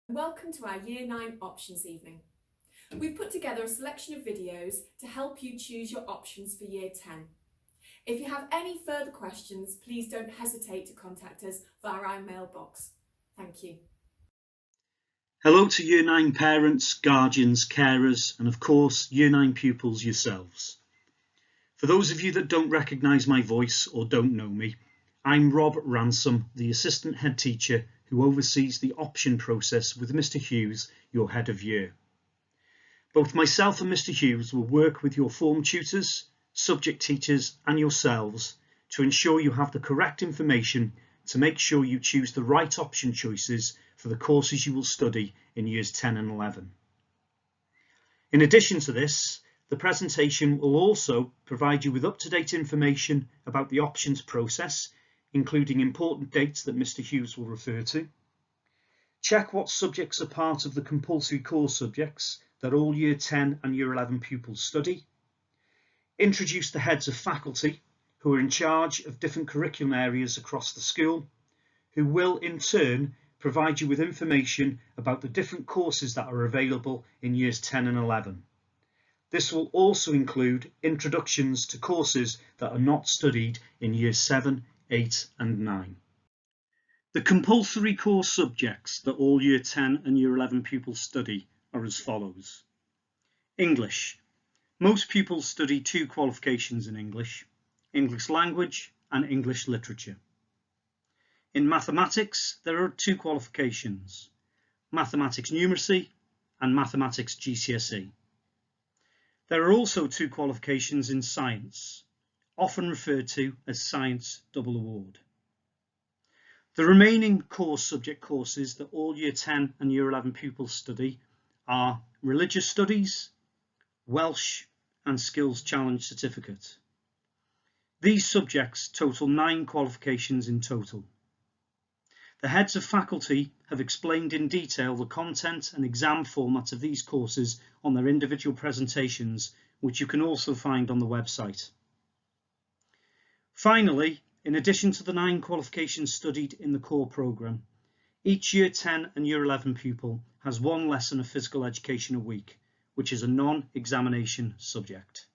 Welcome to our Year 9 Options Evening. We've put together a selection of videos to help you choose your options for Year 10. If you have any further questions, please don't hesitate to contact us via our mailbox. Thank you. Hello to Year 9 parents, guardians, carers, and of course Year 9 pupils yourselves. For those of you that don't recognise my voice or don't know me, I'm Rob Ransom, the Assistant Head Teacher who oversees the option process with Mr Hughes, your Head of Year. Both myself and Mr Hughes will work with your form tutors, subject teachers and yourselves to ensure you have the correct information to make sure you choose the right option choices for the courses you will study in Years 10 and 11. In addition to this, the presentation will also provide you with up-to-date information about the options process, including important dates that Mr Hughes will refer to. Check what subjects are part of the compulsory core subjects that all Year 10 and Year 11 pupils study. Introduce the heads of faculty who are in charge of different curriculum areas across the school, who will in turn provide you with information about the different courses that are available in Years 10 and 11. This will also include introductions to courses that are not studied in Years 7, 8 and 9. The compulsory core subjects that all Year 10 and Year 11 pupils study are as follows. English. Most pupils study 2 qualifications in English, English language and English literature. In mathematics, there are 2 qualifications, mathematics numeracy and mathematics GCSE. There are also 2 qualifications in science, often referred to as Science Double Award. The remaining core subject courses that all Year 10 and Year 11 pupils study are Religious Studies, Welsh and Skills Challenge Certificate. These subjects total 9 qualifications in total. The heads of faculty have explained in detail the content and exam format of these courses on their individual presentations, which you can also find on the website. Finally, in addition to the 9 qualifications studied in the core programme, each Year 10 and Year 11 pupil has 1 lesson of physical education a week, which is a non-examination subject.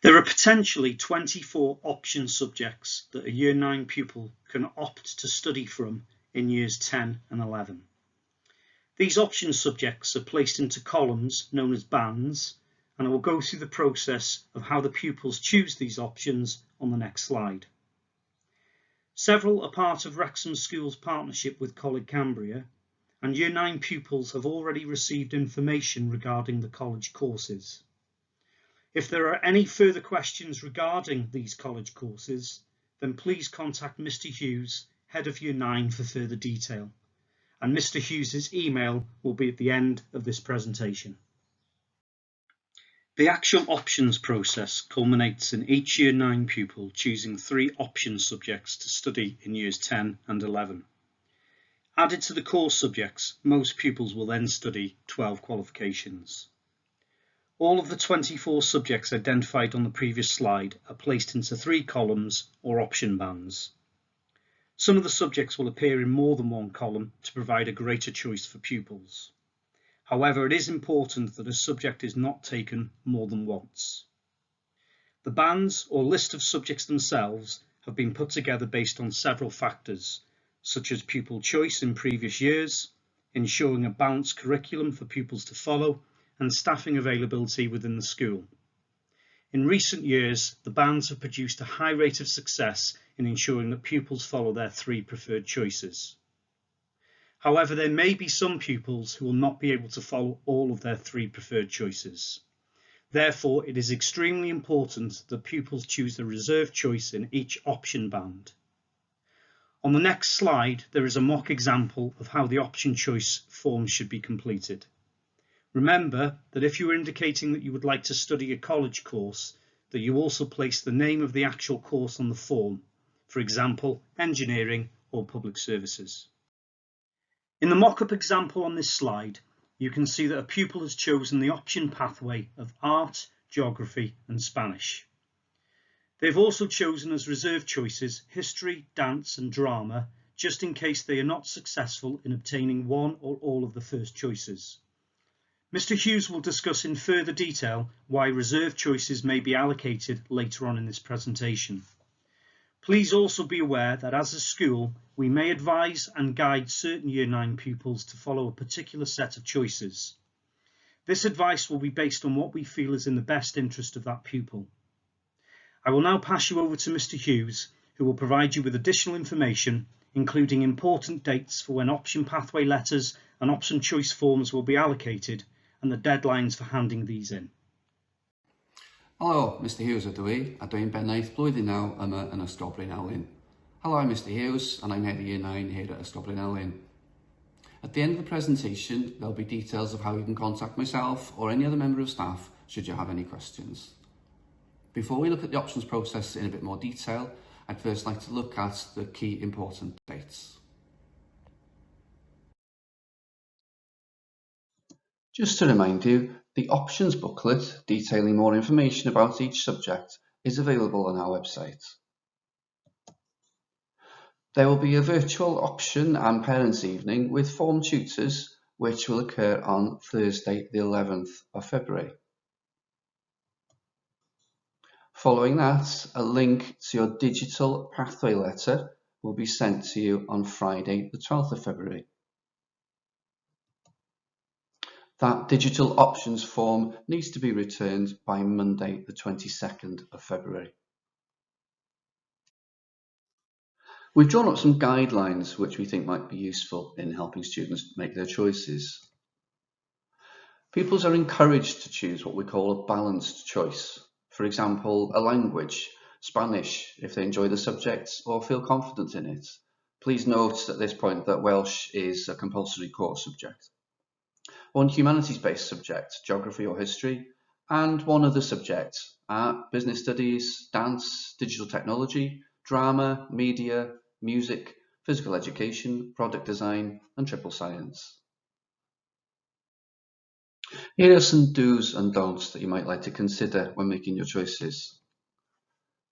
There are potentially 24 option subjects that a Year 9 pupil can opt to study from in Years 10 and 11. These option subjects are placed into columns known as bands, and I will go through the process of how the pupils choose these options on the next slide. Several are part of Wrexham School's partnership with Coleg Cambria, and Year 9 pupils have already received information regarding the college courses. If there are any further questions regarding these college courses, then please contact Mr Hughes, Head of Year 9 for further detail, and Mr Hughes's email will be at the end of this presentation. The actual options process culminates in each Year 9 pupil choosing 3 option subjects to study in Years 10 and 11. Added to the core subjects, most pupils will then study 12 qualifications. All of the 24 subjects identified on the previous slide are placed into 3 columns or option bands. Some of the subjects will appear in more than 1 column to provide a greater choice for pupils. However, it is important that a subject is not taken more than once. The bands or list of subjects themselves have been put together based on several factors, such as pupil choice in previous years, ensuring a balanced curriculum for pupils to follow, and staffing availability within the school. In recent years, the bands have produced a high rate of success in ensuring that pupils follow their 3 preferred choices. However, there may be some pupils who will not be able to follow all of their 3 preferred choices. Therefore, it is extremely important that pupils choose the reserved choice in each option band. On the next slide, there is a mock example of how the option choice form should be completed. Remember that if you are indicating that you would like to study a college course, that you also place the name of the actual course on the form, for example, engineering or public services. In the mock-up example on this slide, you can see that a pupil has chosen the option pathway of art, geography and Spanish. They've also chosen as reserve choices history, dance and drama just in case they are not successful in obtaining one or all of the first choices. Mr. Hughes will discuss in further detail why reserved choices may be allocated later on in this presentation. Please also be aware that as a school, we may advise and guide certain Year 9 pupils to follow a particular set of choices. This advice will be based on what we feel is in the best interest of that pupil. I will now pass you over to Mr. Hughes, who will provide you with additional information, including important dates for when option pathway letters and option choice forms will be allocated and the deadlines for handing these in. Helo, Mr Hughes ydw i, a dwi'n bennaeth blwyddyn naw yma yn Ysgol Brynelyn. Hello, I'm Mr Hughes, and I'm head of Year 9 here at Ysgol Brynelyn. At the end of the presentation, there'll be details of how you can contact myself or any other member of staff should you have any questions. Before we look at the options process in a bit more detail, I'd first like to look at the key important dates. Just to remind you, the options booklet detailing more information about each subject is available on our website. There will be a virtual option and parents' evening with form tutors, which will occur on Thursday the 11th of February. Following that, a link to your digital pathway letter will be sent to you on Friday the 12th of February. That digital options form needs to be returned by Monday the 22nd of February. We've drawn up some guidelines which we think might be useful in helping students make their choices. Pupils are encouraged to choose what we call a balanced choice. For example, a language, Spanish, if they enjoy the subject or feel confident in it. Please note at this point that Welsh is a compulsory core subject. One humanities-based subject, geography or history, and one other subject, art, business studies, dance, digital technology, drama, media, music, physical education, product design, and triple science. Here are some do's and don'ts that you might like to consider when making your choices.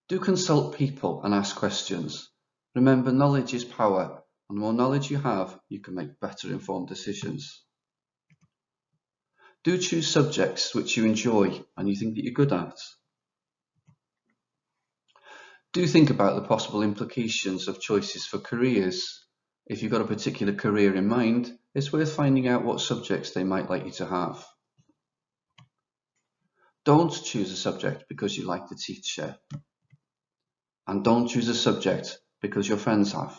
Do consult people and ask questions. Remember, knowledge is power, and the more knowledge you have, you can make better informed decisions. Do choose subjects which you enjoy and you think that you're good at. Do think about the possible implications of choices for careers. If you've got a particular career in mind, it's worth finding out what subjects they might like you to have. Don't choose a subject because you like the teacher. And don't choose a subject because your friends have.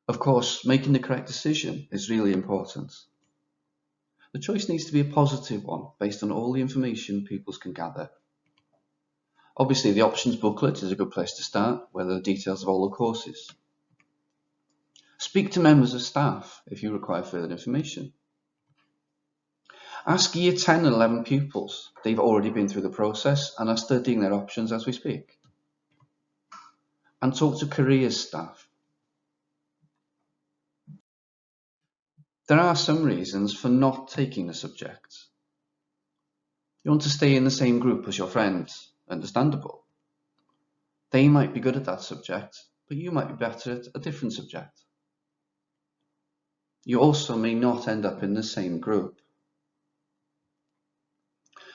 Of course, making the correct decision is really important. The choice needs to be a positive one based on all the information pupils can gather. Obviously, the options booklet is a good place to start, where there are details of all the courses. Speak to members of staff if you require further information. Ask Year 10 and 11 pupils. They've already been through the process and are studying their options as we speak. And talk to careers staff. There are some reasons for not taking a subject. You want to stay in the same group as your friends, understandable. They might be good at that subject, but you might be better at a different subject. You also may not end up in the same group.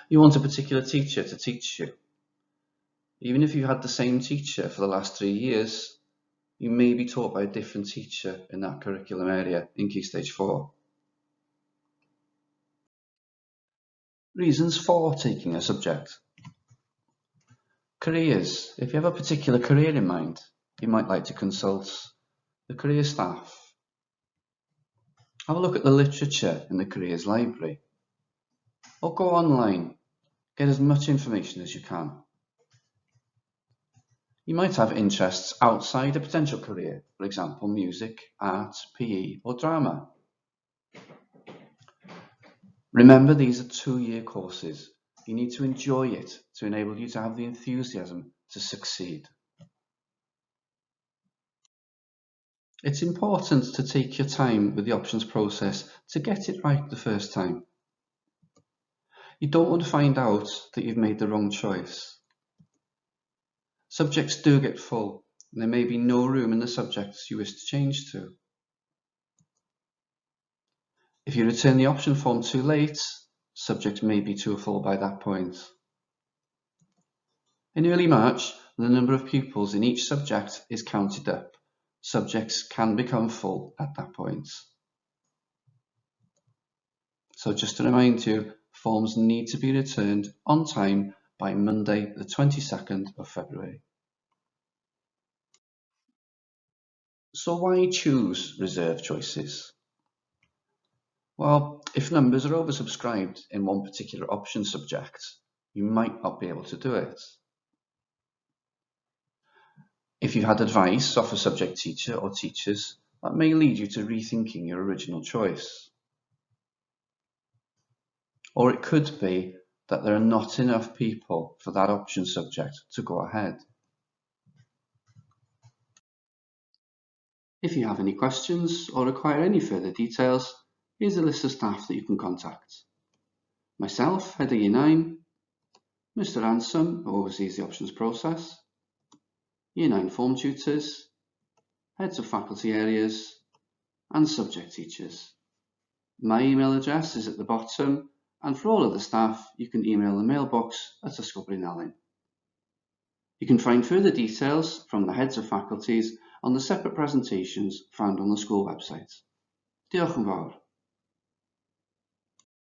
You want a particular teacher to teach you. Even if you had the same teacher for the last 3 years, you may be taught by a different teacher in that curriculum area in Key Stage 4. Reasons for taking a subject. Careers. If you have a particular career in mind, you might like to consult the career staff. Have a look at the literature in the careers library. Or go online. Get as much information as you can. You might have interests outside a potential career, for example, music, art, PE, or drama. Remember, these are 2-year courses. You need to enjoy it to enable you to have the enthusiasm to succeed. It's important to take your time with the options process to get it right the first time. You don't want to find out that you've made the wrong choice. Subjects do get full. There may be no room in the subjects you wish to change to. If you return the option form too late, subjects may be too full by that point. In early March, the number of pupils in each subject is counted up. Subjects can become full at that point. So just to remind you, forms need to be returned on time by Monday, the 22nd of February. So why choose reserved choices? Well, if numbers are oversubscribed in one particular option subject, you might not be able to do it. If you had advice off a subject teacher or teachers, that may lead you to rethinking your original choice. Or it could be that there are not enough people for that option subject to go ahead. If you have any questions or require any further details, here's a list of staff that you can contact. Myself, Head of Year 9, Mr. Ransom, who oversees the options process, Year 9 form tutors, heads of faculty areas, and subject teachers. My email address is at the bottom, and for all of the staff, you can email the mailbox at Ysgol Bryn. You can find further details from the heads of faculties on the separate presentations found on the school website. Diolch yn fawr.